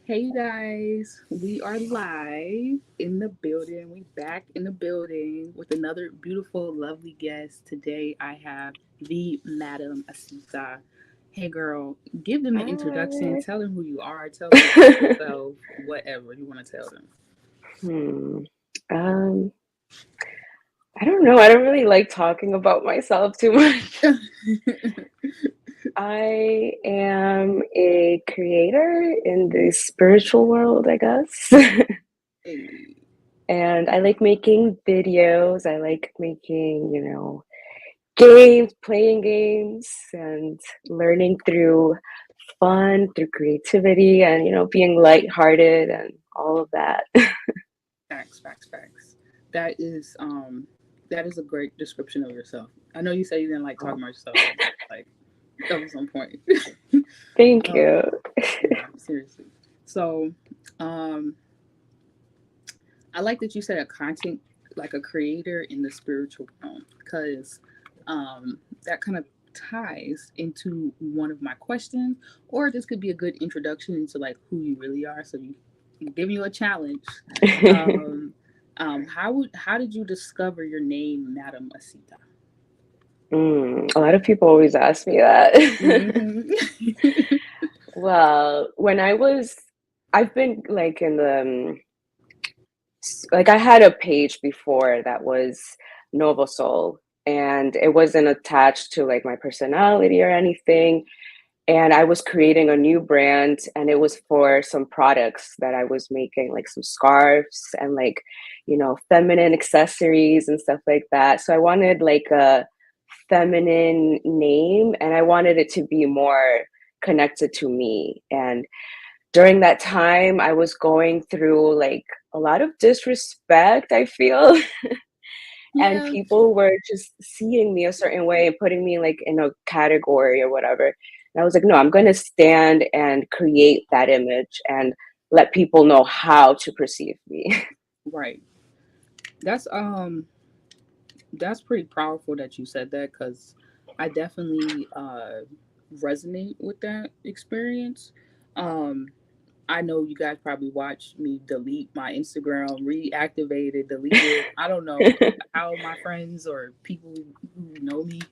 Hey you guys, we are live in the building. We back in the building with another beautiful, lovely guest. Today I have the Madam Asita. Hey girl, give them an introduction. Hi. Tell them who you are. Tell them about yourself. Whatever you want to tell them. Hmm. Um, I don't know. I don't really like talking about myself too much. I am a creator in the spiritual world, I guess. Hey, And I like making videos. I like making, games, playing games, and learning through fun, through creativity, and, being lighthearted and all of that. facts, facts, facts. That is that is a great description of yourself. I know you said you didn't like talking Oh, about yourself, but like that was on point. thank you. um, yeah, seriously. So, um, I like that you said a content, like a creator in the spiritual realm, because that kind of ties into one of my questions, or this could be a good introduction into like who you really are. So you give you a challenge. Um, how did you discover your name, Madam Asita? A lot of people always ask me that. Hmm. Well, I've been like like I had a page before that was Novo Soul, and it wasn't attached to like my personality or anything. And I was creating a new brand, and it was for some products that I was making, like some scarves and like, feminine accessories and stuff like that. So I wanted like a feminine name, and I wanted it to be more connected to me. And during that time, I was going through like a lot of disrespect, I feel. And Yeah, people were just seeing me a certain way and putting me like in a category or whatever. And I was like, no, I'm going to stand and create that image and let people know how to perceive me. right. That's um that's pretty powerful that you said that because I definitely resonate with that experience. Um, I know you guys probably watched me delete my Instagram, reactivate it, delete it. I don't know how my friends or people who know me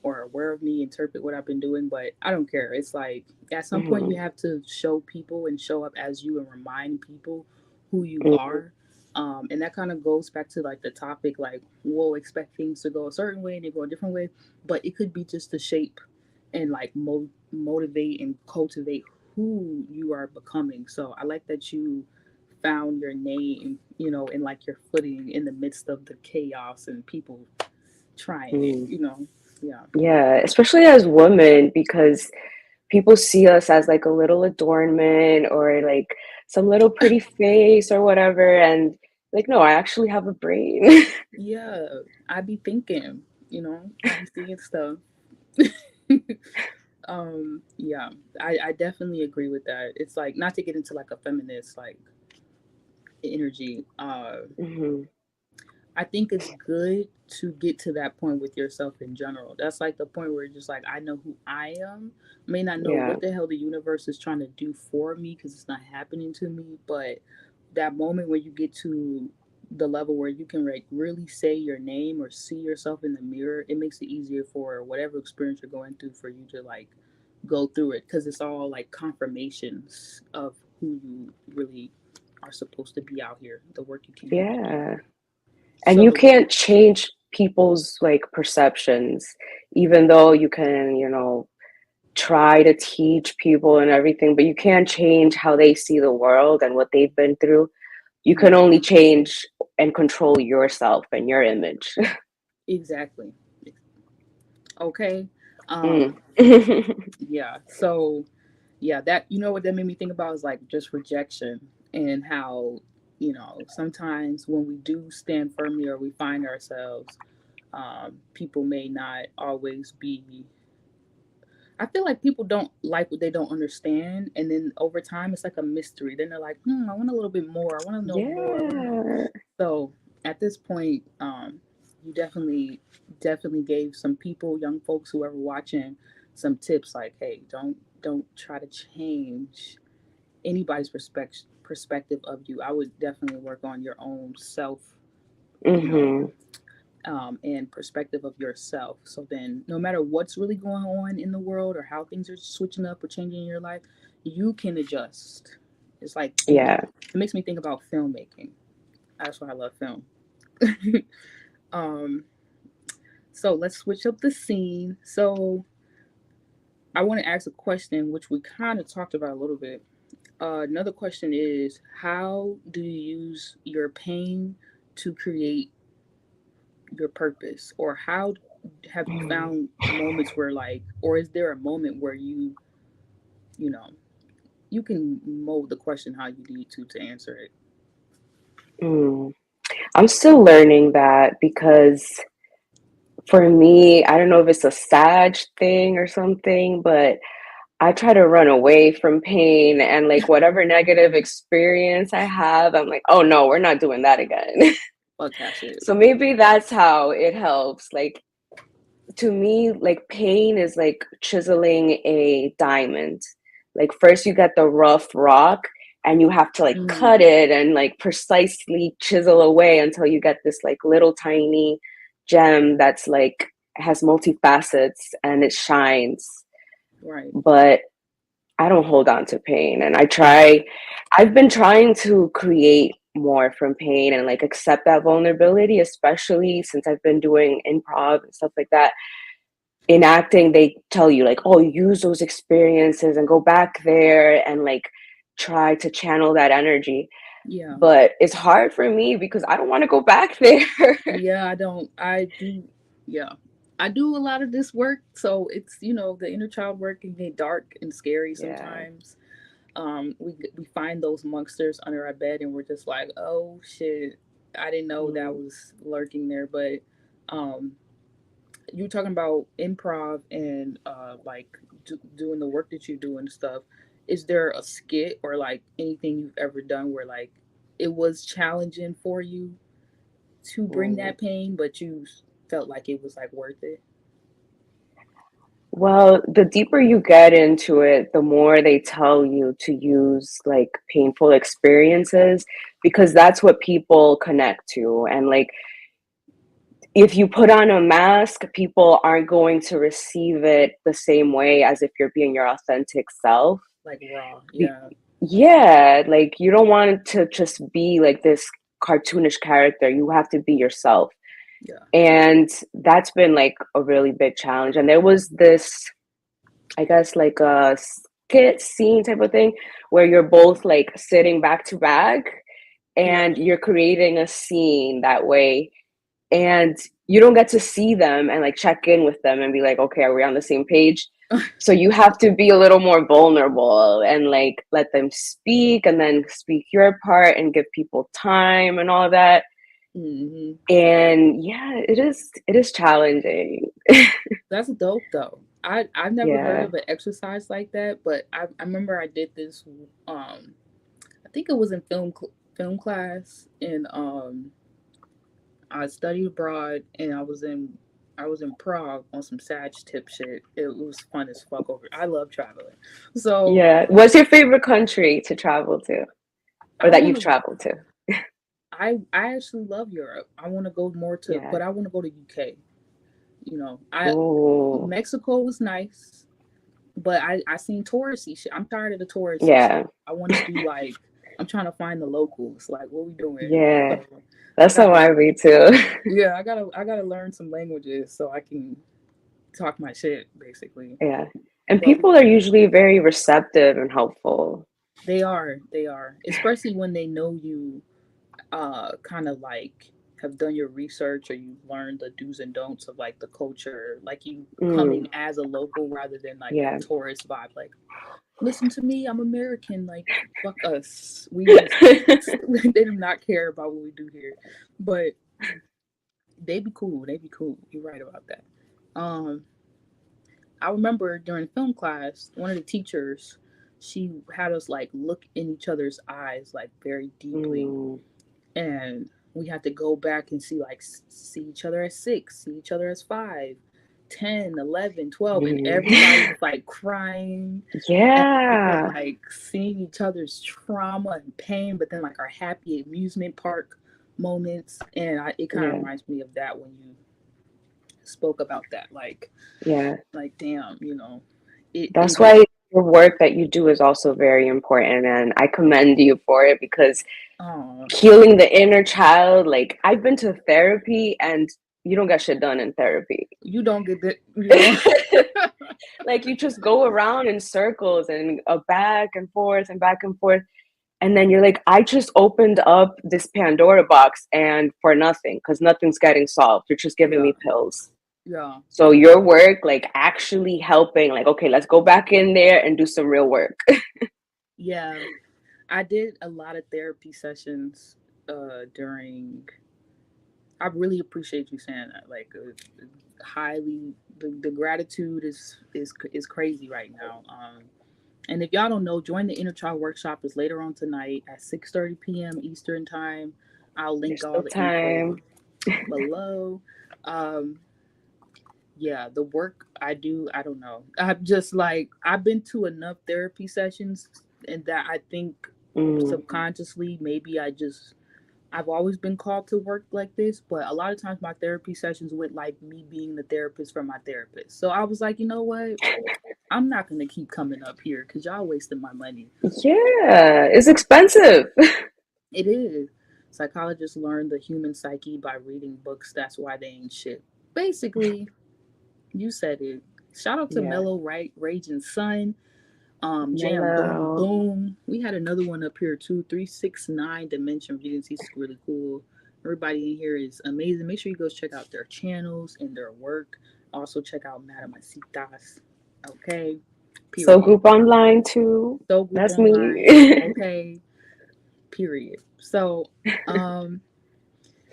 or are aware of me interpret what I've been doing, but I don't care. It's like at some point you Mhm. have to show people and show up as you and remind people who you Mhm. are. And that kind of goes back to like the topic, like we'll expect things to go a certain way and they go a different way, but it could be just to shape and like motivate and cultivate who you are becoming. So I like that you found your name, and like your footing in the midst of the chaos and people trying Mm. it. Yeah. Yeah, especially as women, because people see us as like a little adornment or like some little pretty face or whatever. And like, no, I actually have a brain. Yeah. I be thinking, I be seeing stuff. Yeah, I definitely agree with that. It's like not to get into like a feminist like energy. Hmm. I think it's good to get to that point with yourself in general. That's like the point where you're just like, I know who I am. I may not know Yeah. what the hell the universe is trying to do for me because it's not happening to me, but that moment where you get to the level where you can like really say your name or see yourself in the mirror, it makes it easier for whatever experience you're going through for you to like go through it because it's all like confirmations of who you really are supposed to be out here, the work you came here to do. Yeah. And you So can't change people's like perceptions, even though you can, try to teach people and everything, but you can't change how they see the world and what they've been through. You can mm, only change and control yourself and your image. exactly. Okay. Mm. Um, yeah. So yeah, that what that made me think about is like just rejection and how, sometimes when we do stand firmly or we find ourselves, people may not always be. I feel like people don't like what they don't understand, and then over time it's like a mystery. Then they're like, I want a little bit more. I want to know more. I want to know. Yeah. So at this point, you definitely gave some people, young folks, whoever watching, some tips like, hey, don't try to change anybody's perspective of you. I would definitely work on your own self, you know, Mm-hmm. and perspective of yourself. So then, no matter what's really going on in the world or how things are switching up or changing in your life, you can adjust. It's like Yeah. it makes me think about filmmaking. That's why I love film. um, so let's switch up the scene. So I want to ask a question, which we kind of talked about a little bit. Another question is, how do you use your pain to create your purpose, or how have you found moments where like, or is there a moment where you know, you can mold the question how you need to answer it. Mm. I'm still learning that because for me, I don't know if it's a Sag thing or something, but I try to run away from pain and like whatever negative experience I have, I'm like, oh no, we're not doing that again. Fuck that shit. So maybe that's how it helps. Like to me, like pain is like chiseling a diamond. Like first you get the rough rock and you have to like cut Mm, it and like precisely chisel away until you get this like little tiny gem that's like has multifacets and it shines. right. But I don't hold on to pain. And I've been trying to create more from pain and like accept that vulnerability, especially since I've been doing improv and stuff like that. In acting, they tell you, like, oh, use those experiences and go back there and like try to channel that energy. Yeah. But it's hard for me because I don't want to go back there. Yeah, I don't. I do. Yeah, I do a lot of this work, so it's the inner child work can get dark and scary Yeah. sometimes. We find those monsters under our bed, and we're just like, oh shit, I didn't know that Mm. was lurking there. But um, you were talking about improv and like doing the work that you do and stuff. Is there a skit or like anything you've ever done where like it was challenging for you to bring Mm. that pain, but you felt like it was like worth it? Well, the deeper you get into it, the more they tell you to use like painful experiences because that's what people connect to. And like, if you put on a mask, people aren't going to receive it the same way as if you're being your authentic self. Like raw, Be- yeah, yeah, like you don't want it to just be like this cartoonish character. You have to be yourself. yeah. And that's been like a really big challenge. And there was this, I guess, like a skit scene type of thing where you're both like sitting back to back Yeah. and you're creating a scene that way. And you don't get to see them and like check in with them and be like, okay, are we on the same page? So you have to be a little more vulnerable and like let them speak and then speak your part and give people time and all of that. Hmm. And yeah, it is challenging. That's dope though. I've never heard Yeah. of an exercise like that, but I remember I did this. I think it was in film class, and I studied abroad, and I was in Prague on some Sag tip shit. It was fun as fuck over. I love traveling, so Yeah. What's your favorite country to travel to or I that want you've to. traveled to? I actually love Europe. I want to go more to, Yeah. but I want to go to UK. I Ooh. Mexico was nice, but I seen touristy shit. I'm tired of the touristy shit. Yeah. I want to do like I'm trying to find the locals. Like, what we doing? Yeah. So I That's how gotta I read too. yeah, I gotta learn some languages so I can talk my shit basically. Yeah. And But people are usually very receptive and helpful. they are, especially when they know you kind of like have done your research or you've learned the do's and don'ts of like the culture, like you Mm, coming as a local rather than like a yeah. tourist vibe, like listen to me, I'm American, like fuck us, we they do not care about what we do here. But they be cool, you're right about that. um I remember during film class, one of the teachers, she had us like look in each other's eyes like very deeply, Mm, and we had to go back and see each other as 6, see each other as 5, 10, 11, 12, and everybody Mhm. was like crying, and we were Yeah. like seeing each other's trauma and pain, but then like our happy amusement park moments. And it kind of Yeah. reminds me of that when you spoke about that. Yeah. Like damn, it That's is. why the work that you do is also very important, and I commend you for it because Oh, healing the inner child, like I've been to therapy and you don't get shit done in therapy. you don't get that, you know. Like you just go around in circles and back and forth and back and forth. And then you're like, I just opened up this Pandora box and for nothing, because nothing's getting solved. You're just giving Yeah, me pills. yeah, So your work, like actually helping, like, okay, let's go back in there and do some real work. yeah. I did a lot of therapy sessions during. I really appreciate you saying that. Like, highly, the gratitude is crazy right now. And if y'all don't know, join the Inner Child Workshop is later on tonight at 6:30 p.m. Eastern time. I'll There's link all still the info time. below. Um, yeah, the work I do, I don't know. I'm just like I've been to enough therapy sessions, and that I think Mm, subconsciously maybe I've always been called to work like this, but a lot of times my therapy sessions went like me being the therapist for my therapist. So I was like, you know what? I'm not gonna keep coming up here because y'all wasting my money. yeah, it's expensive. It is. Psychologists learn the human psyche by reading books. That's why they ain't shit. Basically, you said it. Shout out to Yeah, Mellow Right Raging Sun. Jam Boom mellow. Boom. We had another one up here too. 369 Dimension Readings. He's really cool. Everybody in here is amazing. Make sure you go check out their channels and their work. Also check out Madame Asitas. Okay. So Period. group online too. So group That's online. me. Okay. Period. So um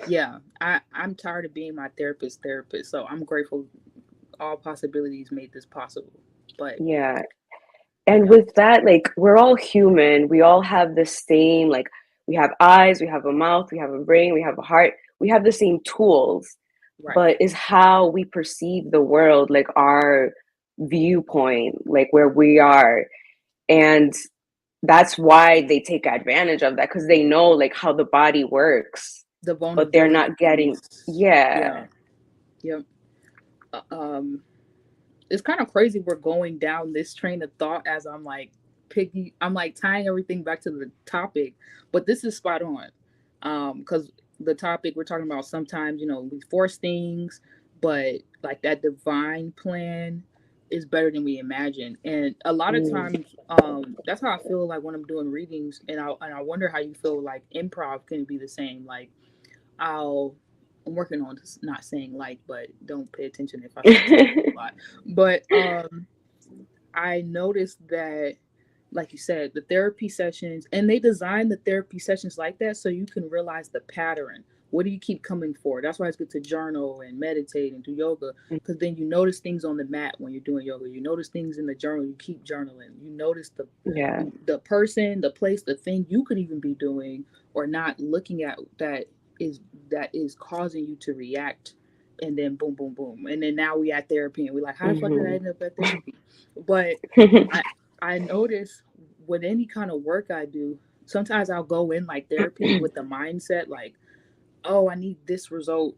yeah, I'm tired of being my therapist. So I'm grateful all possibilities made this possible. But Yeah. And yeah, with that, like we're all human. We all have the same, like we have eyes, we have a mouth, we have a brain, we have a heart. We have the same tools, right. but is how we perceive the world, like our viewpoint, like where we are. And that's why they take advantage of that because they know like how the body works, The but they're vulnerabilities. not getting, yeah. Yeah. Yep. Uh, um it's kind of crazy we're going down this train of thought as I'm like tying everything back to the topic, but this is spot on. Because the topic we're talking about, sometimes we force things, but like that divine plan is better than we imagine. And a lot of Mm. times that's how I feel like when I'm doing readings, and I wonder how you feel like improv can be the same. Like I'll I'm working on not saying like, but don't pay attention if I start saying a lot. But I noticed that, like you said, the therapy sessions, and they design the therapy sessions like that so you can realize the pattern. What do you keep coming for? That's why it's good to journal and meditate and do yoga, because then you notice things on the mat when you're doing yoga. You notice things in the journal. You keep journaling. You notice Yeah. the person, the place, the thing you could even be doing or not looking at is that is causing you to react, and then boom, boom, boom, and then now we at therapy, and we're like, how the fuck did I Hmm. end up at therapy? But I I notice with any kind of work I do, sometimes I'll go in like therapy with the mindset like, oh, I need this result,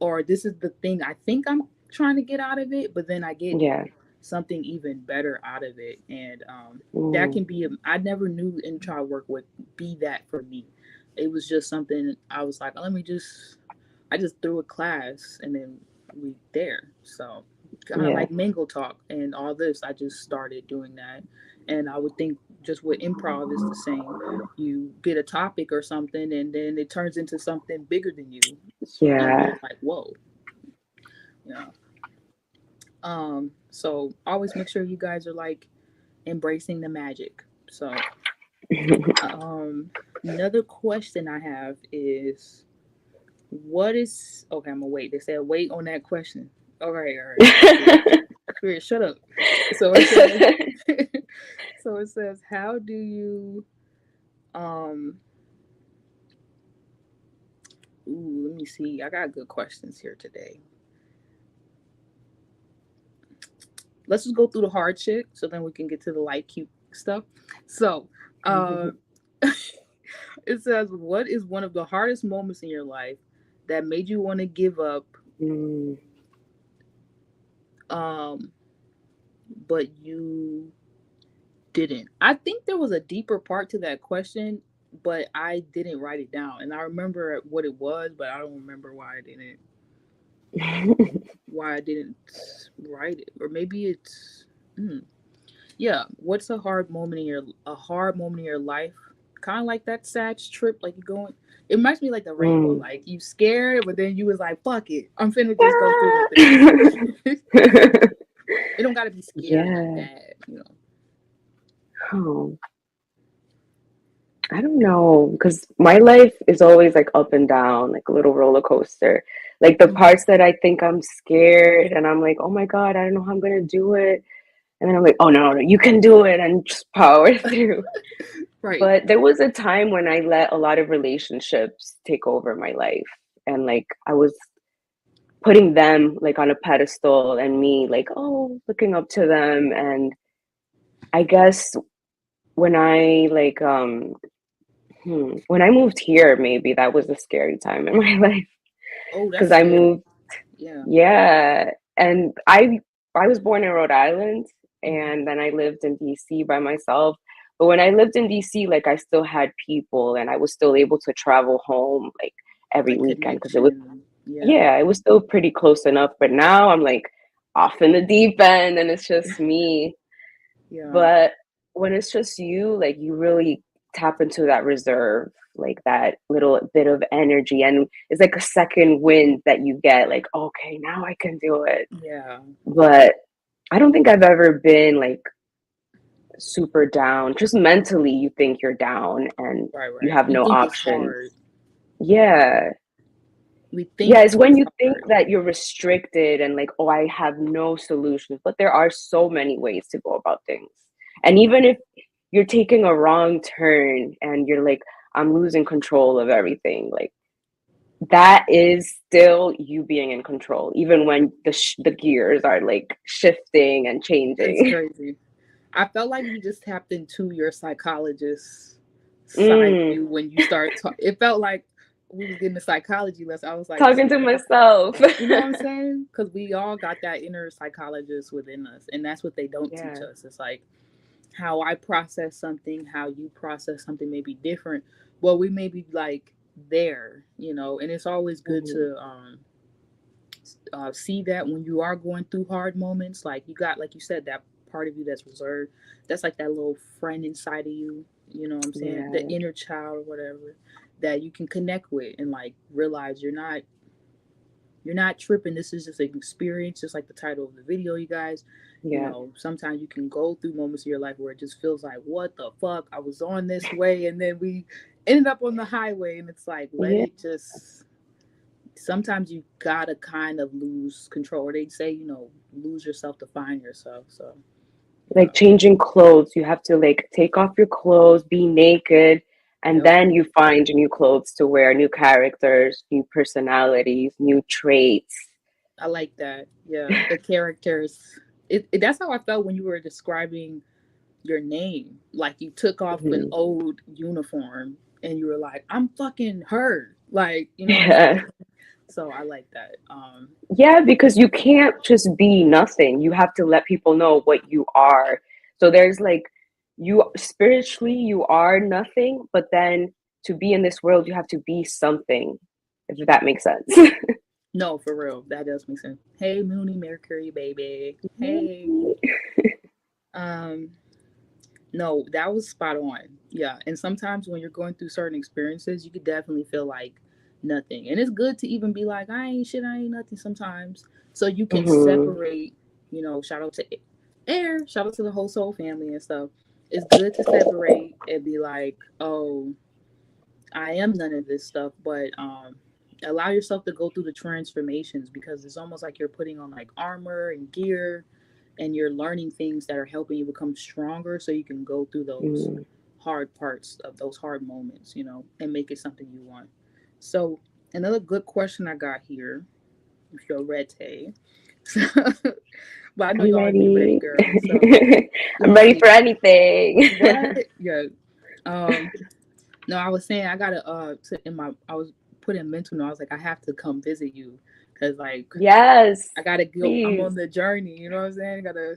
or this is the thing I think I'm trying to get out of it, but then I get Yeah. something even better out of it. And that Mm. can be I never knew in child work would be that for me. It was just something I was like, let me just I just threw a class and then we there. So kind of Yeah. like Mingle Talk and all this, I just started doing that. And I would think just with improv is the same. You get a topic or something and then it turns into something bigger than you. And Yeah. you're like, whoa, yeah. So always make sure you guys are like embracing the magic. So another question I have is, what is okay, I'm gonna wait. They said wait on that question. All right. Spirit, shut up. So it says so it says, how do you um ooh, let me see. I got good questions here today. let's just go through the hard shit so then we can get to the light, cute stuff. So, uh, it says, what is one of the hardest moments in your life that made you want to give up, Mm, um, but you didn't? I think there was a deeper part to that question, but I didn't write it down. And I remember what it was, but I don't remember why I didn't write it. Or maybe it's hmm. Yeah, what's a hard moment in your life? Kind of like that sad trip, like you going. It reminds me like the rainbow, mm. like you scared, but then you was like, "Fuck it, I'm finna just go through with this." It don't gotta be scary like Yeah. that, you know. Oh, I don't know, because my life is always like up and down, like a little roller coaster. Like the Mhm. parts that I think I'm scared and I'm like, oh my God, I don't know how I'm gonna do it. And then I'm like, oh no, no, you can do it and just power through. Right. But there was a time when I let a lot of relationships take over my life. And like I was putting them like on a pedestal and me like, oh, looking up to them. And I guess when I like when I moved here, maybe that was a scary time in my life Oh, that's because I scary. moved, Yeah. yeah, and I was born in Rhode Island Hmm. and then I lived in DC by myself. But when I lived in DC, like I still had people and I was still able to travel home like every Like weekend because it was, connection. Yeah. yeah, it was still pretty close enough. But now I'm like off in the deep end and it's just me. Yeah. But when it's just you, like you really tap into that reserve, like that little bit of energy. And it's like a second wind that you get, like, okay, now I can do it. Yeah. But I don't think I've ever been like super down. Just mentally, you think you're down and Right. you Right. have You no think it's options. hard. Yeah. We Yeah, think it's when it's you think hard. that you're restricted and like, oh, I have no solutions, but there are so many ways to go about things. And even if you're taking a wrong turn and you're like, I'm losing control of everything, like that is still you being in control, even when the gears are like shifting and It's changing. crazy. I felt like you just tapped into your psychologist side of Mm, you when you started talking. It felt like we was getting a psychology lesson. I was like, this talking is to what myself. you know what I'm saying? Because we all got that inner psychologist within us, and that's what they don't teach Yeah, us. It's like how I process something, how you process something may be different. Well, we may be like there, you know, and it's always good mhm, to see that when you are going through hard moments, like you got, like you said, that part of you that's reserved, that's like that little friend inside of you, you know what I'm saying? The yeah, inner child or whatever that you can connect with and like realize you're not tripping. This is just an experience, just like the title of the video, you guys. You yeah, know, sometimes you can go through moments of your life where it just feels like, what the fuck? I was on this way and then we ended up on the highway, and it's like, let yeah. it just sometimes you gotta kind of lose control. Or they say, lose yourself to find yourself. So Like yeah, changing clothes. You have to like take off your clothes, be naked, and yep, then you find new clothes to wear, new characters, new personalities, new traits. I like that. Yeah, the characters. That's how I felt when you were describing your name. Like you took off an Mhm. old uniform and you were like, I'm fucking her. Like, you know what I'm Yeah. saying? So I like that. Yeah, because you can't just be nothing. You have to let people know what you are. So there's like you spiritually you are nothing, but then to be in this world you have to be something, if that makes sense. No, for real. That does make sense. Hey, Mooney Mercury, baby. Hey. Um, No, that was spot on. Yeah. And sometimes when you're going through certain experiences, you could definitely feel like nothing. And it's good to even be like, I ain't shit, I ain't nothing sometimes. So you can Hmm. separate, shout out to Air, shout out to the whole soul family and stuff. It's good to separate and be like, oh, I am none of this stuff, but allow yourself to go through the transformations because it's almost like you're putting on like armor and gear and you're learning things that are helping you become stronger so you can go through those Mm. hard parts of those hard moments, and make it something you want. So, another good question I got here, if you're ready. But I know I'm you always be ready, ready. girl. So you I'm always ready be for anything. what? Yeah. Um. No, I was saying I gotta in my I was put in mental note. I was like I have to come visit you because like Yes, I gotta go. I'm on please. the journey. You know what I'm saying? Gotta.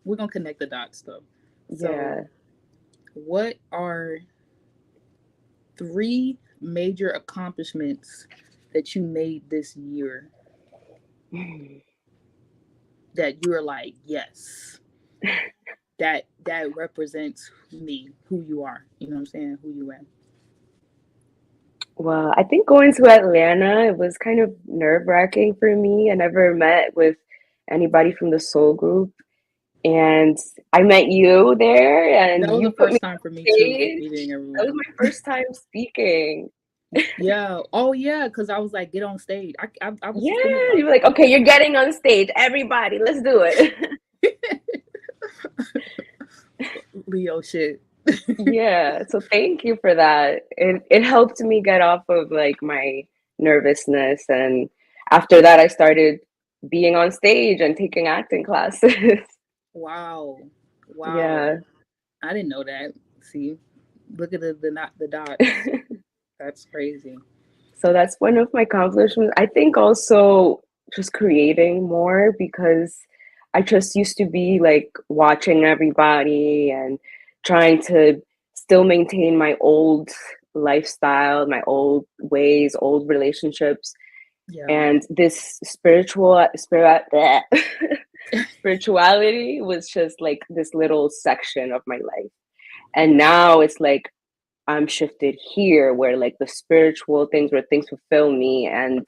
We're gonna connect the dots though. So, Yeah. what are three major accomplishments that you made this year that you're like, yes, that represents me, who you are. You know what I'm saying? Who you are. Well, I think going to Atlanta, it was kind of nerve-wracking for me. I never met with anybody from the soul group. And I met you there That and was the you put me first time for on me too, stage. meeting That was everyone. my first time speaking. Yeah. Oh yeah, because I was like, get on stage. I was just thinking Yeah, about you were like, okay, you're getting on stage. Everybody, let's do it. that. Leo shit. Yeah, so thank you for that. It helped me get off of like my nervousness, and after that I started being on stage and taking acting classes. Wow. Wow. Yeah. I didn't know that. See, look at the not the dots. That's crazy. So that's one of my accomplishments. I think also just creating more because I just used to be like watching everybody and trying to still maintain my old lifestyle, my old ways, old relationships. Yeah. And this spirituality was just like this little section of my life. And Yeah. now it's like I'm shifted here where like the spiritual things where things fulfill me. And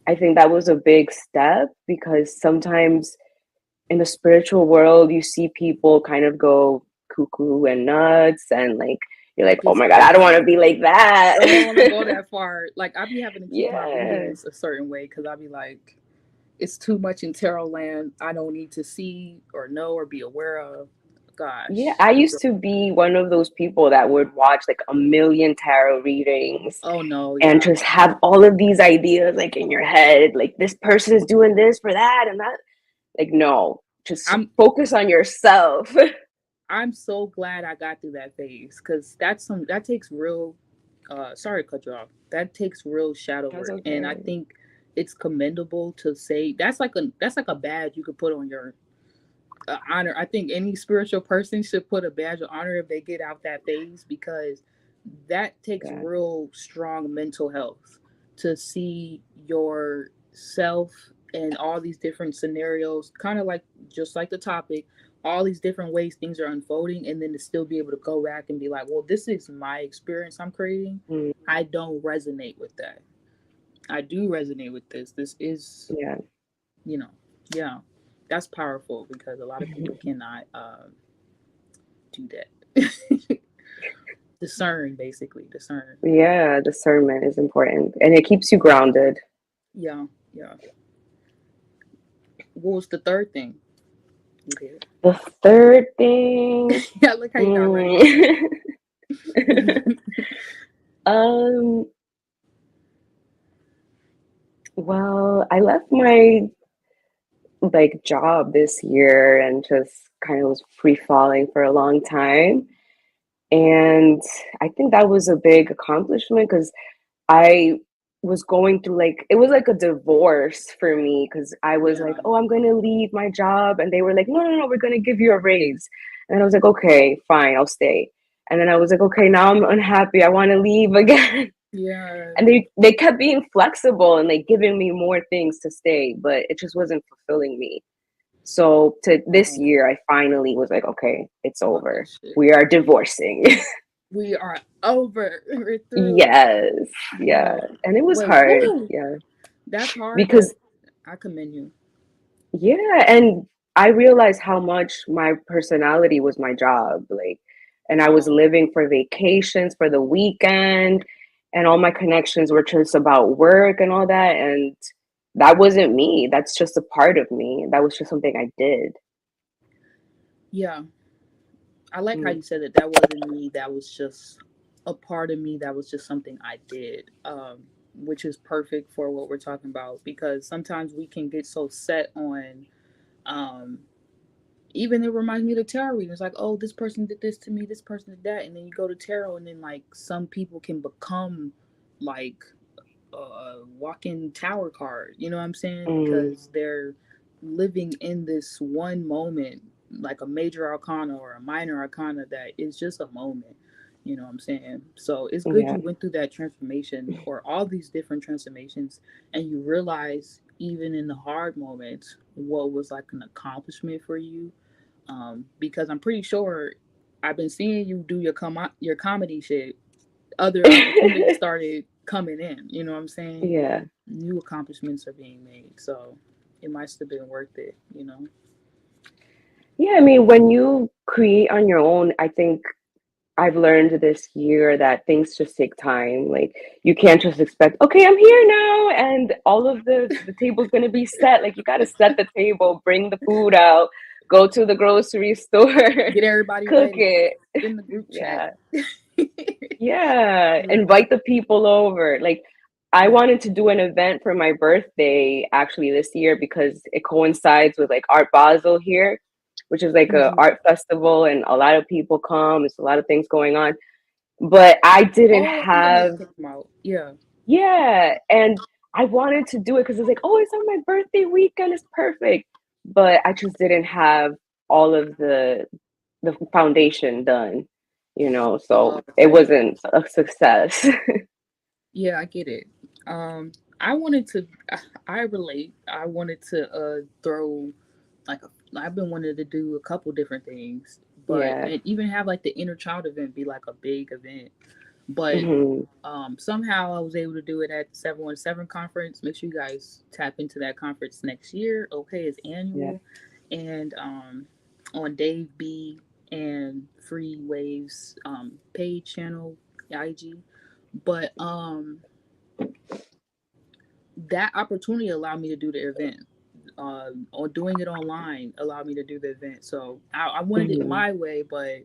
I think that was a big step because sometimes in the spiritual world you see people kind of go cuckoo and nuts and like you're like, oh Gets my god, I don't want to crazy. be like I don't want to go that. that far. Like I be having to keep my Yeah. readings a certain way because I be like, it's too much in tarot land. I don't need to see or know or be aware of. Yeah, Gosh. I used to be one of those people that would watch like a million tarot readings Oh no. and Yeah. just have all of these ideas like in your head, like this person is doing this for that and that. Like, no, just I'm focus on yourself. I'm so glad I got through that phase because that takes real sorry to cut you off. That takes real shadow That's work. And I okay. think it's commendable to say that's like a badge you could put on your honor. I think any spiritual person should put a badge of honor if they get out that phase because that takes Yeah. real strong mental health to see yourself in all these different scenarios, kind of like just like the topic, all these different ways things are unfolding, and then to still be able to go back and be like, well, this is my experience I'm creating. Mm, I don't resonate with that. I do resonate with this. This is, yeah. you know, yeah, that's powerful because a lot of people cannot do that. Discern, basically, discern. Yeah, discernment is important and it keeps you grounded. Yeah, yeah. What was the third thing you did? The third thing, Yeah, look how you got ready for mm, that. um, well, I left my like job this year and just kind of was free falling for a long time. And I think that was a big accomplishment because I was going through like it was like a divorce for me because I was like, Yeah. oh, I'm going to leave my job, and they were like, no, no, no, we're going to give you a raise, and I was like, okay, fine, I'll stay. And then I was like, okay, now I'm unhappy, I want to leave again. Yeah. And they kept being flexible and like giving me more things to stay, but it just wasn't fulfilling me. So to this Oh, year, I finally was like, okay, it's fuck over. that shit. We are divorcing. We are over. We're through. Yes, yeah, Yo. and it was Wait, hard, woo. yeah, That's hard, but because I commend you. yeah, and I realized how much my personality was my job, like, and I was Wow. living for vacations for the weekend, and all my connections were just about work and all that, and that wasn't me. That's just a part of me. That was just something I did. Yeah. I like how Mm, you said that wasn't me. That was just a part of me. That was just something I did. Which is perfect for what we're talking about because sometimes we can get so set on Um, Even it reminds me of the tarot reading. It's like, oh, this person did this to me, this person did that, and then you go to tarot, and then like some people can become like a walking tower card. You know what I'm saying? Mm, Because they're living in this one moment, like a major arcana or a minor arcana that is just a moment. You know what I'm saying? So it's good yeah. you went through that transformation or all these different transformations, and you realize even in the hard moments what was like an accomplishment for you. Because I'm pretty sure I've been seeing you do your comedy shit. Other opportunities started coming in. You know what I'm saying? Yeah. New accomplishments are being made, so it must have been worth it. You know? Yeah, I mean, when you create on your own, I think I've learned this year that things just take time. Like you can't just expect, okay, I'm here now and all of the table's gonna be set. Like you gotta set the table, bring the food out, go to the grocery store, Get everybody cook ready it. in the group chat. Yeah. Yeah. Yeah, Invite the people over. Like I yeah. wanted to do an event for my birthday actually this year because it coincides with like Art Basel here, which is like a Mm-hmm. art festival and a lot of people come. There's a lot of things going on. But I didn't Oh, I think I know what have, you're talking about. Yeah. yeah. And I wanted to do it because it's like, oh, it's on my birthday weekend, it's perfect. But I just didn't have all of the foundation done, so it Okay. wasn't a success. Yeah, I get it. I wanted to. I relate. I wanted to throw like I've been wanting to do a couple different things, but Yeah. and even have like the inner child event be like a big event. But Hmm. somehow I was able to do it at the 717 conference. Make sure you guys tap into that conference next year. Okay, it's Yeah. annual, and on Dave B and Free Waves page channel IG. But that opportunity allowed me to do the event. Or doing it online allowed me to do the event. So I wanted it Hmm. my way, but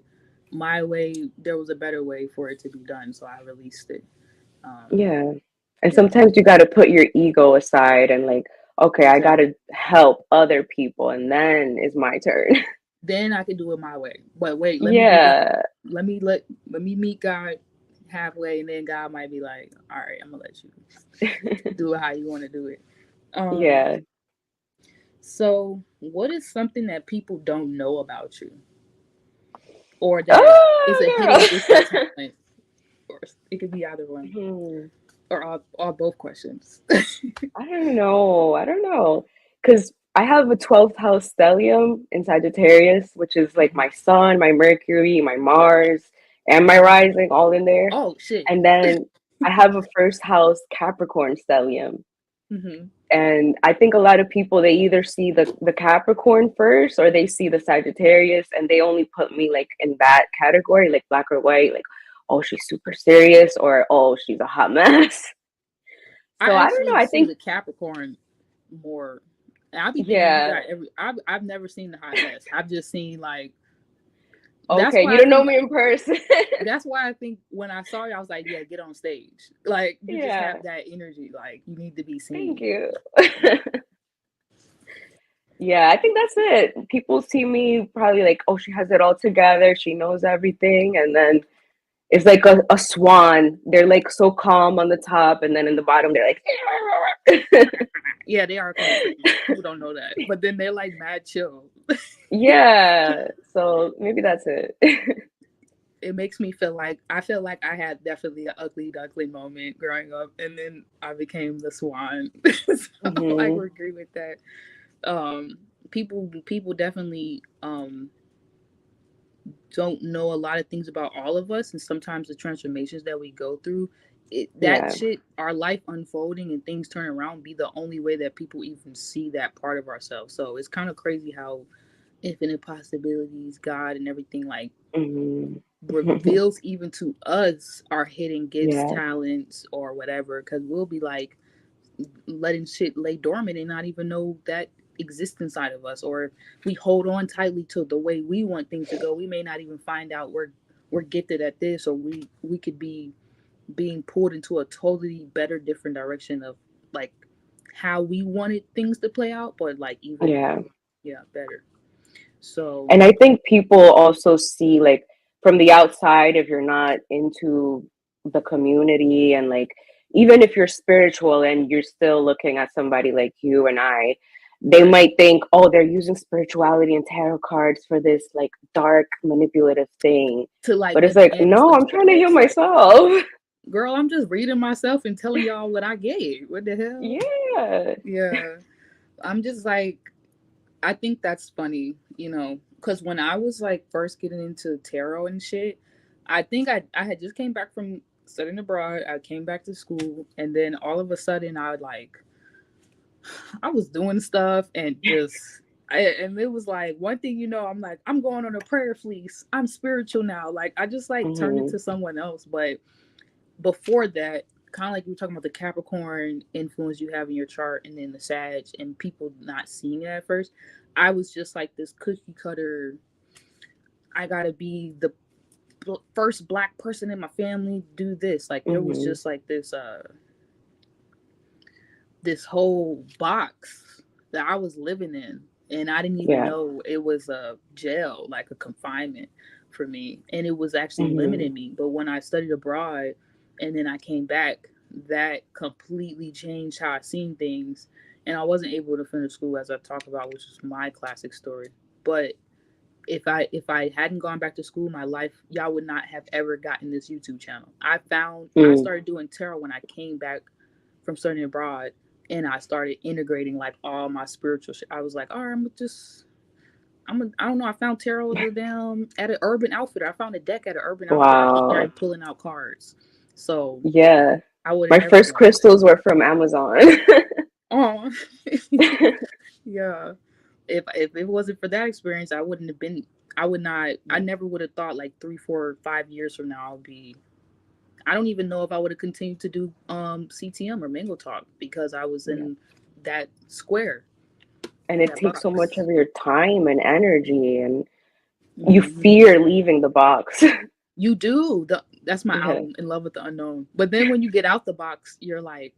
my way there was a better way for it to be done. So I released it. Um, Yeah. And yeah, sometimes you got to put your ego aside and like, okay, I got exactly. to help other people and then it's my turn. Then I can do it my way. But wait, let me do it. Yeah. Let me meet God halfway, and then God might be like, "All right, I'm gonna let you do it how you want to do it." Um, Yeah. so what is something that people don't know about you, or that is a hidden Oh, gift or talent, or it could be either one, girl. or all both questions. I don't know. I don't know. Because I have a 12th house stellium in Sagittarius, which is like Mhm. my sun, my Mercury, my Mars, and my rising all in there. Oh shit. And then I have a first house Capricorn stellium. Hmm. And I think a lot of people, they either see the Capricorn first or they see the Sagittarius and they only put me like in that category, like black or white, like, oh, she's super serious or oh, she's a hot mess. So I I don't know. actually I see think, the Capricorn more. And I be thinking you yeah. got every. I've never seen the hot mess. I've just seen like. That's Okay, you why I don't know think. me in person. That's why I think when I saw you, I was like, yeah, get on stage. Like you just Yeah, have that energy. Like you need to be thank seen. you. Yeah, I think that's it. People see me probably like, oh, she has it all together. She knows everything. And then it's like a swan. They're like so calm on the top. And then in the bottom, they're like, Yeah, they are kind of crazy. People don't know that, but then they're like mad chill. yeah. So maybe that's it. It makes me feel like I feel like I had definitely an ugly duckling moment growing up, and then I became the swan. So I Hmm. would agree with that. Um, people definitely don't know a lot of things about all of us, and sometimes the transformations that we go through, that Yeah. shit, our life unfolding and things turning around, be the only way that people even see that part of ourselves. So it's kind of crazy how infinite possibilities, God, and everything like Hmm. reveals even to us our hidden gifts, Yeah. talents, or whatever. Because we'll be like letting shit lay dormant and not even know that exists inside of us, or we hold on tightly to the way we want things to go. We may not even find out we're gifted at this, or we could be being pulled into a totally better, different direction of like how we wanted things to play out. But like even Yeah. Yeah, better. So And I think people also see like from the outside, if you're not into the community and like even if you're spiritual and you're still looking at somebody like you and I, they right. might think, oh, they're using spirituality and tarot cards for this like dark manipulative thing. To like But it's like, enhance no, I'm trying to heal themselves. Like, myself. girl, I'm just reading myself and telling y'all what I get. What the hell? Yeah. Yeah. I'm just like, I think that's funny, because when I was like first getting into tarot and shit, I think I had just came back from studying abroad. I came back to school, and then all of a sudden, I was doing stuff and and it was like one thing, I'm like, I'm going on a prayer fleece. I'm spiritual now. Like, I just like turned Hmm. into someone else. But before that, kind of like we were talking about the Capricorn influence you have in your chart, and then the Sag, and people not seeing it at first. I was just like this cookie cutter. I gotta be the first black person in my family. Do this. Like there was Hmm. just like this whole box that I was living in, and I didn't even Yeah. know it was a jail, like a confinement for me, and it was actually Hmm. limiting me. But when I studied abroad, and then I came back, that completely changed how I seen things, and I wasn't able to finish school as I talked about, which is my classic story. But if I hadn't gone back to school, my life, y'all would not have ever gotten this YouTube channel. I Mm. started doing tarot when I came back from studying abroad, and I started integrating like all my spiritual shit. I was like, all right, I don't know. I found tarot at an Urban Outfitter. I found a deck at an Urban Outfitter. I just Wow. started pulling out cards. So Yeah. I would have My never first gone back. crystals were from Amazon. Oh, yeah. If it wasn't for that experience, I wouldn't have been. I would not. I never would have thought like 3, 4, 5 years from now I'll be. I don't even know if I would have continued to do CTM or Mango Talk because I was Yeah. in that square, And it that takes so much box. of your time and energy, and you Hmm. fear leaving the box. You do. That's my Yeah. album, In Love with the Unknown. But then when you get out the box, you're like,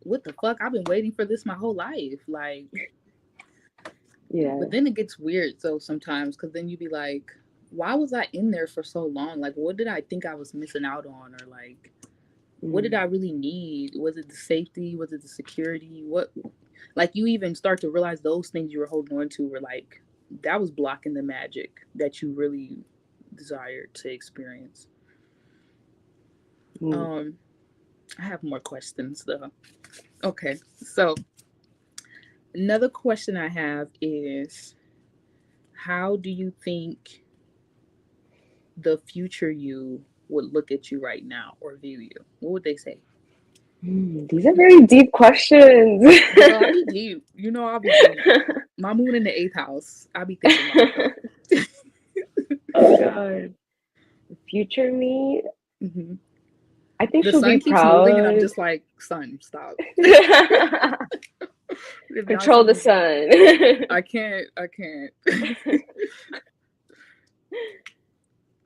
what the fuck? I've been waiting for this my whole life. Like, Yeah. but then it gets weird. So sometimes, because then you be like, why was I in there for so long? Like, what did I think I was missing out on? Or like, what did Mm. I really need? Was it the safety? Was it the security? What, like, you even start to realize those things you were holding on to were like, that was blocking the magic that you really desired to experience. Mm. Um, I have more questions though. Okay, so another question I have is, how do you think the future you would look at you right now or view you? What would they say? Mm. These are very deep questions. Girl, I be deep. I'll be deep. My moon in the eighth house. I be thinking about stuff. Oh God. Future me, Hmm. I think The she'll be sun keeps moving, and I'm proud. just like, sun, stop. If y'all Control see the me, sun. I can't. I can't.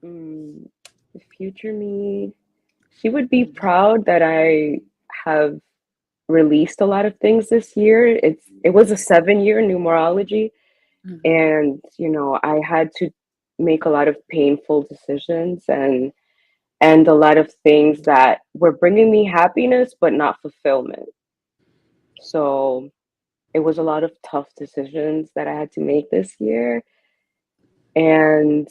Mm, future me, she would be proud that I have released a lot of things this year. It was a 7 year numerology, Hmm. and I had to make a lot of painful decisions and a lot of things that were bringing me happiness but not fulfillment. So it was a lot of tough decisions that I had to make this year, and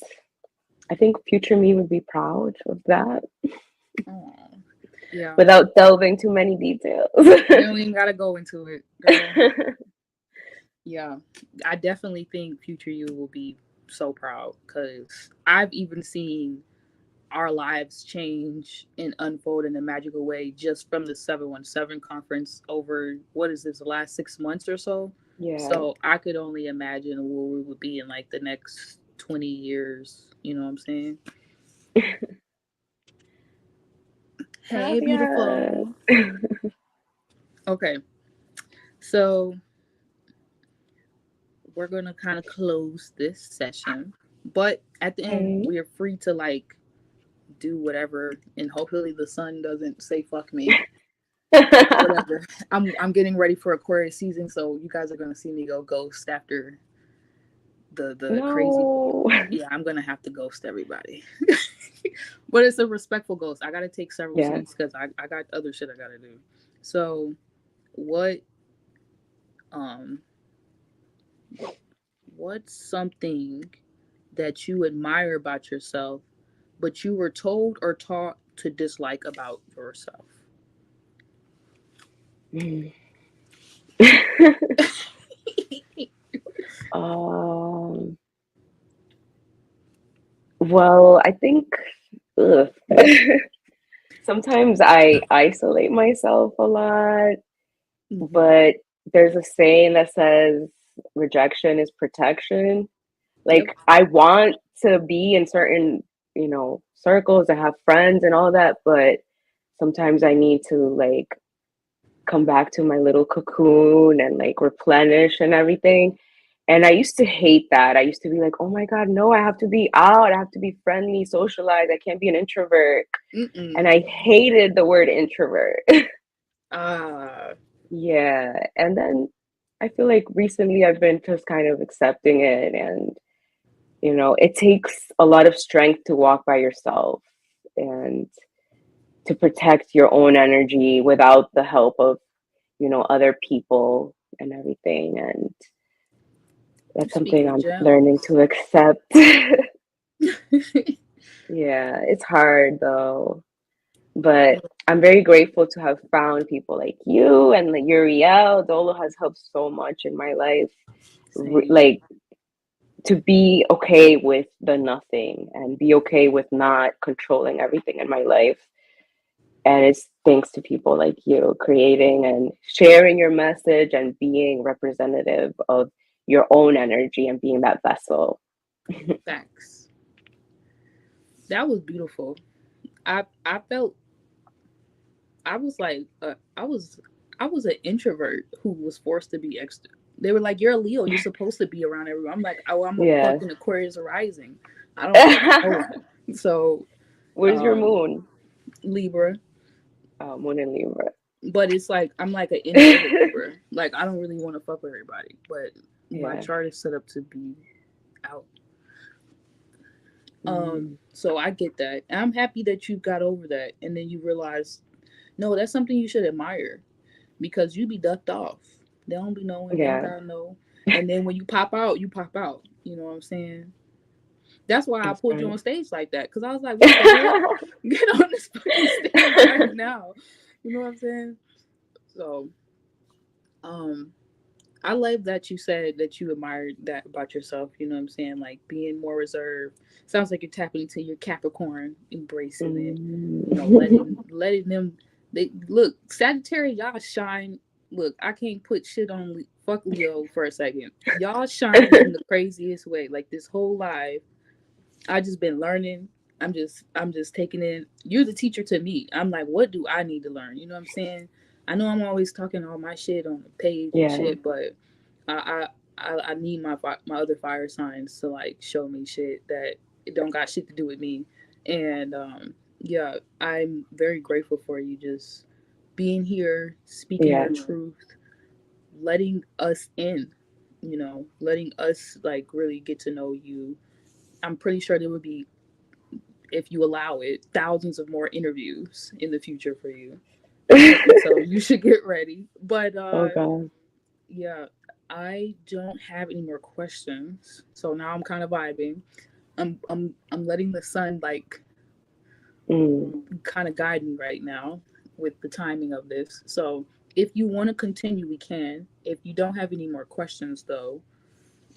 I think future me would be proud of that Oh, yeah. without delving too many details. You don't even gotta go into it, girl. Yeah, I definitely think future you will be so proud because I've even seen our lives change and unfold in a magical way just from the 717 conference over what is this, the last 6 months or so. Yeah. So I could only imagine where we would be in like the next 20 years. You know what I'm saying? Hey, Gracias. beautiful. Okay, so we're gonna kind of close this session, but at the end, Okay. we are free to like do whatever, and hopefully the sun doesn't say fuck me. Whatever. I'm getting ready for Aquarius season, so you guys are gonna see me go ghost after the crazy. No. Yeah, I'm gonna have to ghost everybody. But it's a respectful ghost. I gotta take several Yeah. seats because I got other shit I gotta do. So what um what's something that you admire about yourself, but you were told or taught to dislike about yourself? Mm. um, well, I think ugh. Sometimes I isolate myself a lot, Hmm. but there's a saying that says rejection is protection. Yep. Like I want to be in certain, circles and have friends and all that, but sometimes I need to like come back to my little cocoon and like replenish and everything. And I used to hate that. I used to be like, oh my God, no, I have to be out. I have to be friendly, socialize. I can't be an introvert. And Mm-mm. I hated the word introvert. Ah, Yeah. And then I feel like recently I've been just kind of accepting it. And, it takes a lot of strength to walk by yourself and to protect your own energy without the help of, other people and everything. And you that's something speaking I'm learning gems. to accept. Yeah, it's hard though. But I'm very grateful to have found people like you and like Uriel. Dolo has helped so much in my life. Same. Like to be okay with the nothing and be okay with not controlling everything in my life. And it's thanks to people like you creating and sharing your message and being representative of your own energy and being that vessel. Facts. That was beautiful. I felt I was like I was an introvert who was forced to be extra. They were like, "You're a Leo. You're supposed to be around everyone." I'm like, "Oh, I'm a Yeah. fucking Aquarius rising. I don't fuck with no one." So, Where's your um, moon? Libra, Moon in Libra. but it's like I'm like an introverted Libra. Like I don't really want to fuck with everybody, but my Yeah. chart is set up to be out. Mm, So I get that. And I'm happy that you got over that, and then you realize, no, that's something you should admire because you be ducked off. They don't be knowing. They don't yeah, gotta know. And then when you pop out, you pop out. You know what I'm saying? That's why I that's pulled you right. on stage like that. Cause I was like, what the hell? Get on this fucking stage right now. You know what I'm saying? So, um, I love that you said that you admired that about yourself. You know what I'm saying? Like being more reserved. Sounds like you're tapping into your Capricorn, embracing it. You know, Mm. letting them. They look Sagittarius. Y'all shine. Look, I can't put shit on fuck Leo for a second. Y'all shine in the craziest way. Like this whole life, I just been learning. I'm just taking in. You're the teacher to me. I'm like, what do I need to learn? You know what I'm saying? I know I'm always talking all my shit on the page and Yeah, shit, but I need my other fire signs to like show me shit that it don't got shit to do with me. And yeah, I'm very grateful for you just being here, speaking yeah, your truth, letting us in, letting us like really get to know you. I'm pretty sure there would be, if you allow it, thousands of more interviews in the future for you. So you should get ready. But oh God. yeah, I don't have any more questions. So now I'm kind of vibing. I'm letting the sun like Mm. kind of guide me right now with the timing of this. So if you want to continue, we can. If you don't have any more questions though,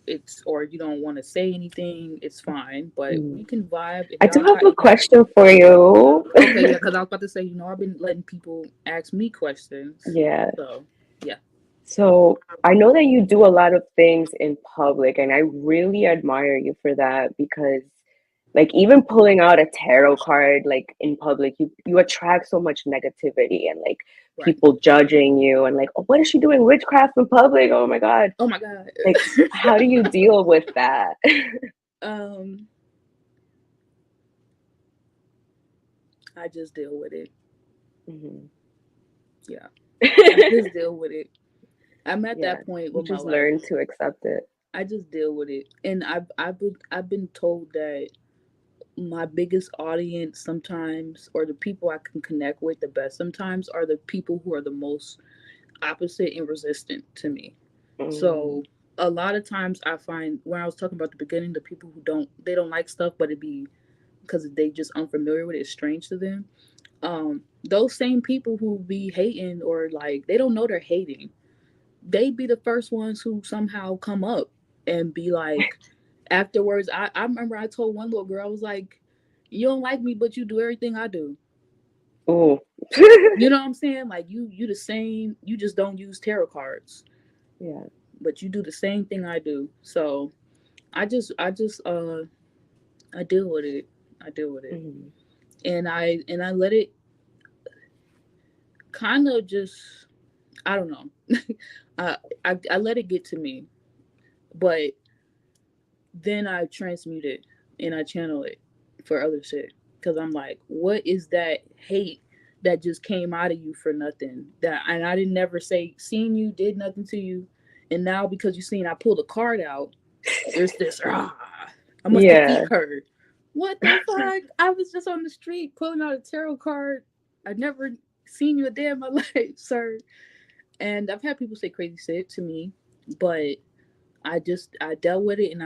it's or you don't want to say anything, it's fine. But Mm. we can vibe if I do y'all have got a any. question for you. Okay, yeah, because I was about to say, I've been letting people ask me questions. Yeah. So yeah. So I know that you do a lot of things in public, and I really admire you for that because, like, even pulling out a tarot card, like in public, you attract so much negativity and like Right. people judging you and like, oh, what is she doing witchcraft in public? Oh my God. Oh my god. Like, how do you deal with that? um, I just deal with it. Mhm. Yeah. I just deal with it. I'm at Yeah, that point you with my just life. learn to accept it. I just deal with it. And I've been told that my biggest audience sometimes, or the people I can connect with the best sometimes, are the people who are the most opposite and resistant to me. Mm, So a lot of times I find, when I was talking about the beginning, the people who don't like stuff, but it be because they just unfamiliar with it, it's strange to them. Those same people who be hating, or like they don't know they're hating, they be the first ones who somehow come up and be like, afterwards, I remember I told one little girl, I was like, you don't like me, but you do everything I do. ooh. You know what I'm saying? Like, you the same, you just don't use tarot cards, Yeah. but you do the same thing I do. So I just I deal with it. I deal with it. Mhm. And I let it kind of just, I don't know. I let it get to me, but then I transmute it and I channel it for other shit. Cause I'm like, what is that hate that just came out of you for nothing? That, and I didn't never say seen you did nothing to you, and now because you seen I pulled a card out, there's this I must defeat Yeah. her. What the fuck? I was just on the street pulling out a tarot card. I never seen you a day in my life, sir. And I've had people say crazy shit to me, but I dealt with it, and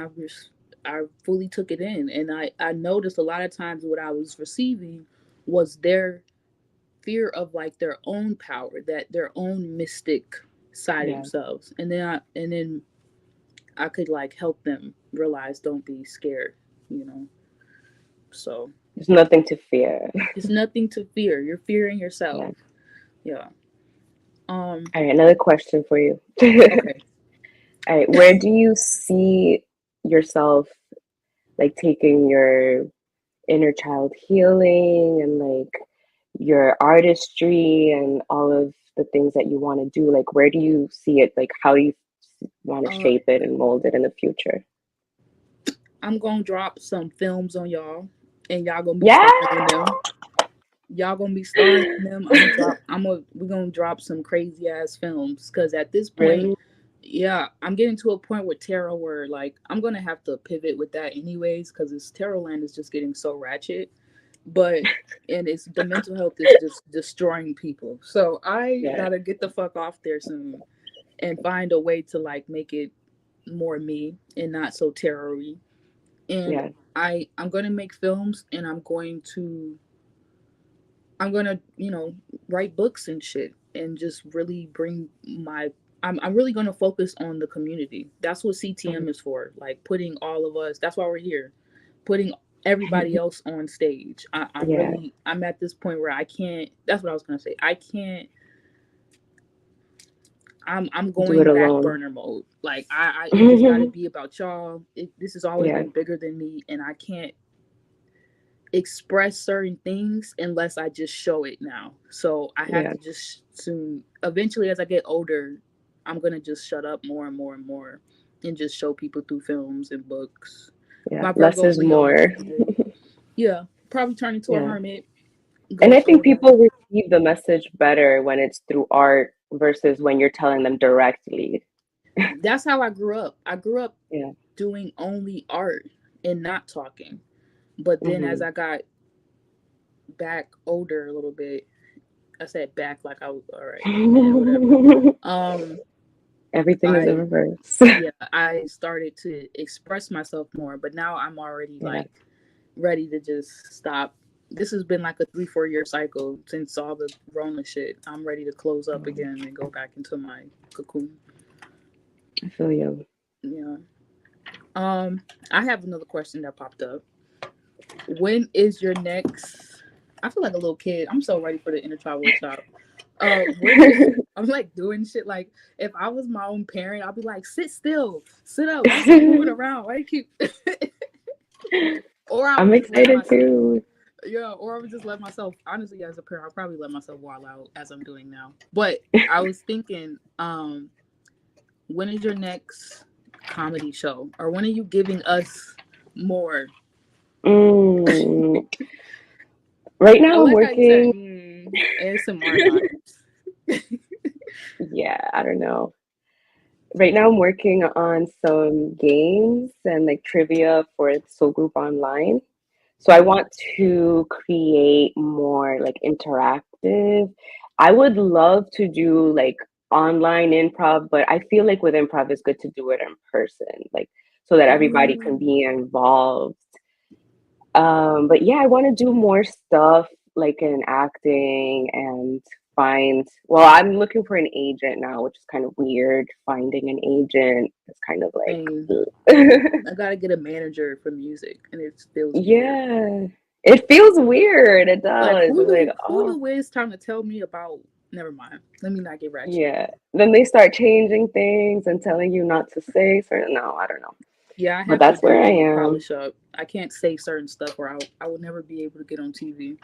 I fully took it in, and I noticed a lot of times what I was receiving was their fear of like their own power, that their own mystic side of Yeah. themselves, and then I could like help them realize, don't be scared, you know. So There's nothing to fear. it's nothing to fear. You're fearing yourself. Yeah. Yeah. Um. All right, another question for you. Okay. All right, where do you see yourself like taking your inner child healing and like your artistry and all of the things that you want to do? Like, where do you see it? Like, how do you want to Uh. shape it and mold it in the future? I'm gonna drop some films on y'all, and y'all gonna be Yeah. starring in them. Y'all gonna be starring in them. We're gonna drop some crazy ass films. Cause at this point, Really? yeah, I'm getting to a point with tarot where like I'm gonna have to pivot with that anyways. Cause this tarot land is just getting so ratchet. But and it's the mental health is just destroying people. So I Yeah. gotta get the fuck off there soon and find a way to like make it more me and not so terror-y. And Yeah. I'm gonna make films, and I'm gonna, write books and shit, and just really bring my. I'm really gonna focus on the community. That's what CTM Mhm. is for. Like putting all of us. That's why we're here. Putting everybody else on stage. Yeah. I'm at this point where I can't. That's what I was gonna say. I can't. I'm Do it going back alone. burner mode. Like it just got to be about y'all. This has always Yeah. been bigger than me, and I can't express certain things unless I just show it now. So I have Yeah. to just soon, eventually, as I get older, I'm gonna just shut up more and more and more, and just show people through films and books. Yeah. My Less Virgo is Leo more. energy. Yeah, probably turn into a Yeah. hermit. And Go I think slow people down. receive the message better when it's through art versus when you're telling them directly. That's how I grew up. I grew up Yeah. doing only art and not talking. But then as Hmm. I got back older a little bit, I said back like I was all right, whatever. Um, Everything is in I reverse. yeah, I started to express myself more, but now I'm already Yeah. like ready to just stop. This has been like a 3-4 year cycle since all the Rona shit. I'm ready to close up Oh, again and go back into my cocoon. I feel you. Yeah. Um, I have another question that popped up. When is your next? I feel like a little kid. I'm so ready for the inner child workshop. When is I'm like doing shit like if I was my own parent, I'd be like, sit still, sit up. Why you keep moving around? Why you keep? Or I I'm would just let excited myself. too. Yeah, or I would just let myself. Honestly, as a parent, I'll probably let myself wild out as I'm doing now. But I was thinking, when is your next comedy show, or when are you giving us more? Mm. Right I now, I'm like how you said working. ASMR vibes. Yeah, I don't know. Right now, I'm working on some games and like trivia for the Soul Group Online. So I Mhm. want to create more like interactive. I would love to do like online improv, but I feel like with improv it's good to do it in person, like so that everybody can Oh, be involved. But yeah, I want to do more stuff like in acting and find, well, I'm looking for an agent now, which is kind of weird. Finding an agent is kind of same. like, I gotta get a manager for music, and it feels weird. yeah, it feels weird. It Like does. It's like, oh, Hulu is trying to tell me about. Never mind. Let me not get ratchet. yeah. Then they start changing things and telling you not to say certain, no, I don't know. Yeah, I But have to that's where I definitely am. polish up. I can't say certain stuff, or I will never be able to get on TV,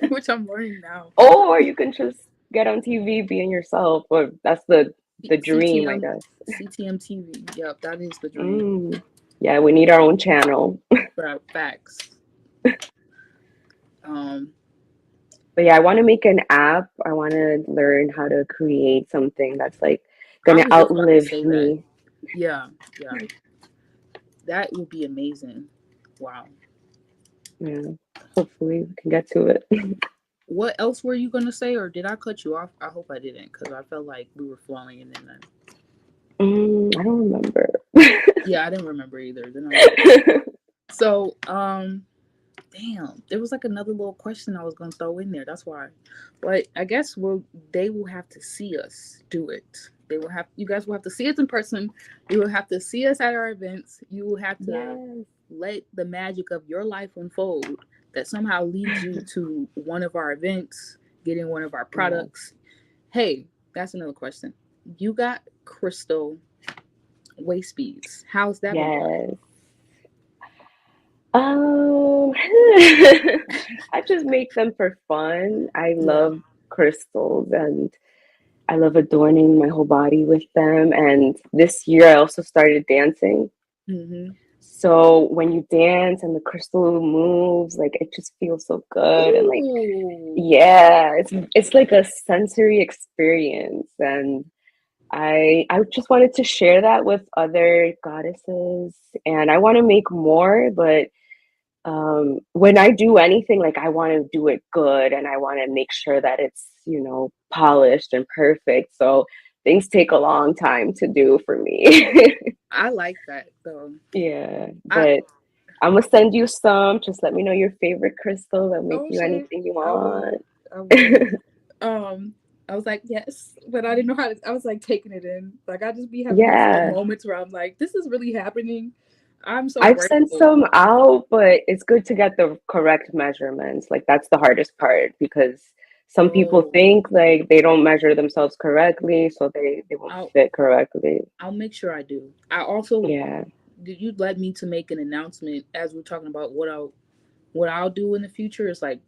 which I'm learning now. Or you can just get on TV being yourself, or that's the dream, I CTM, guess. CTM TV. Yep, that is the dream. Mm. Yeah, we need our own channel. Facts. Um, But yeah, I want to make an app. I want to learn how to create something that's like I gonna was just about to outlive say that. me. Yeah, yeah, that would be amazing. Wow. Yeah, hopefully we can get to it. What else were you gonna say, or did I cut you off? I hope I didn't, because I felt like we were flowing, and then I don't remember. yeah, I didn't remember either. Then I was like, so damn, there was like another little question I was gonna throw in there. That's why, but I guess they will have to see us do it. They will have you guys will have to see us in person. You will have to see us at our events. You will have to Yes. let the magic of your life unfold that somehow leads you to one of our events, getting one of our Yes. products. Hey, that's another question. You got crystal waist beads. How's that been going? Yes. I just make them for fun. I Yeah. love crystals and I love adorning my whole body with them. And this year I also started dancing. Mm-hmm. So when you dance and the crystal moves, like it just feels so good and like Ooh. yeah, it's like a sensory experience and I just wanted to share that with other goddesses and I want to make more, but when I do anything, like I want to do it good and I want to make sure that it's, polished and perfect. So things take a long time to do for me. I like that though. Yeah, I but I'm gonna send you some. Just let me know your favorite crystal. I'll make oh you shit. anything you I will. want. I will. Um I was like, yes, but I didn't know how to I was like taking it in. Like I just be having these little Yeah, moments where I'm like, this is really happening. I'm so I've sent grateful. some out, but it's good to get the correct measurements. Like that's the hardest part because some people Oh, think like they don't measure themselves correctly, so they won't I'll fit correctly. I'll make sure I do. I also Yeah. did you let me to make an announcement as we're talking about what I'll do in the future is like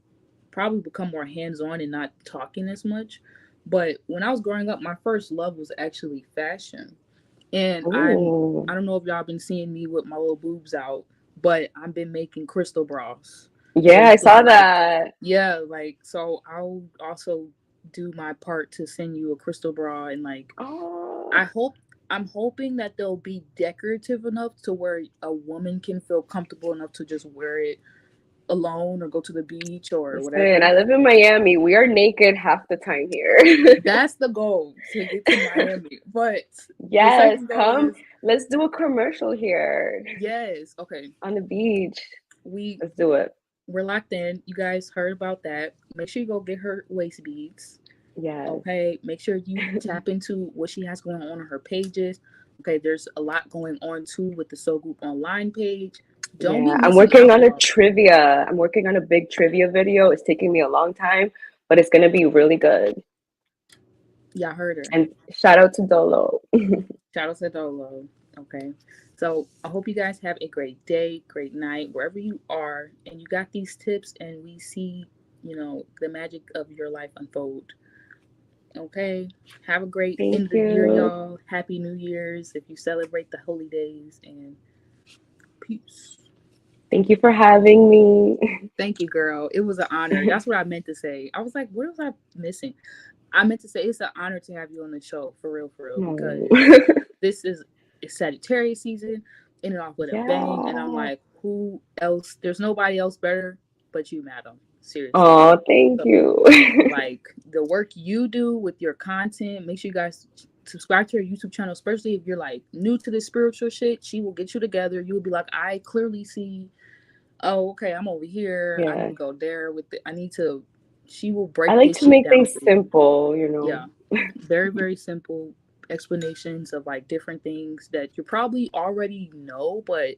probably become more hands on and not talking as much. But when I was growing up, my first love was actually fashion. And Ooh. I don't know if y'all been seeing me with my little boobs out, but I've been making crystal bras. So Yeah, you I can saw like that. yeah, like so I'll also do my part to send you a crystal bra and like Oh, I hope I'm hoping that they'll be decorative enough to where a woman can feel comfortable enough to just wear it alone or go to the beach or listen, whatever. I live in Miami. We are naked half the time here. That's the goal to get to Miami. But the Yes, second goal come. is Let's do a commercial here yes, okay. on the beach. We Let's do it. we're locked in. You guys heard about that. Make sure you go get her waist beads. Yes. Okay. Make sure you tap into what she has going on her pages. Okay, there's a lot going on too with the Soul Group online page. Don't be Yeah, I'm missing working out, on a y'all. trivia. I'm working on a big trivia video. It's taking me a long time, but it's gonna be really good. Y'all heard her. And shout out to Dolo. Shout out to Dolo. Okay. So I hope you guys have a great day, great night, wherever you are, and you got these tips and we see, the magic of your life unfold. Okay. Have a great end Thank of the year, you. y'all. Happy New Year's if you celebrate the holy days and peace. Thank you for having me. Thank you, girl. It was an honor. That's what I meant to say. I was like, what was I missing? I meant to say it's an honor to have you on the show for real, No. because this is it's Sagittarius season, ended off with a bang, and I'm Yeah. like, who else? There's nobody else better but you, madam. Seriously. Oh, thank So, you. like the work you do with your content, make sure you guys subscribe to her YouTube channel, especially if you're like new to this spiritual shit. She will get you together. You will be like, I clearly see. Oh, okay, I'm over here. I need Yeah. to go there with it. I need to. She will I break like this to shit make down things for you. simple, Yeah, very very simple explanations of like different things that you probably already know, but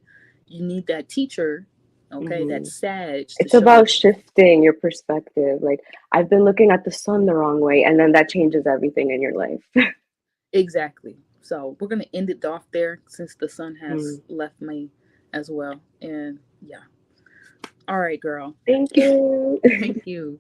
you need that teacher, okay, that Hmm. sage to It's show about you. shifting your perspective. Like, I've been looking at the sun the wrong way, and then that changes everything in your life. Exactly. So we're gonna end it off there since the sun has Mm. left me as well. And yeah. All right, girl. Thank you. Thank you.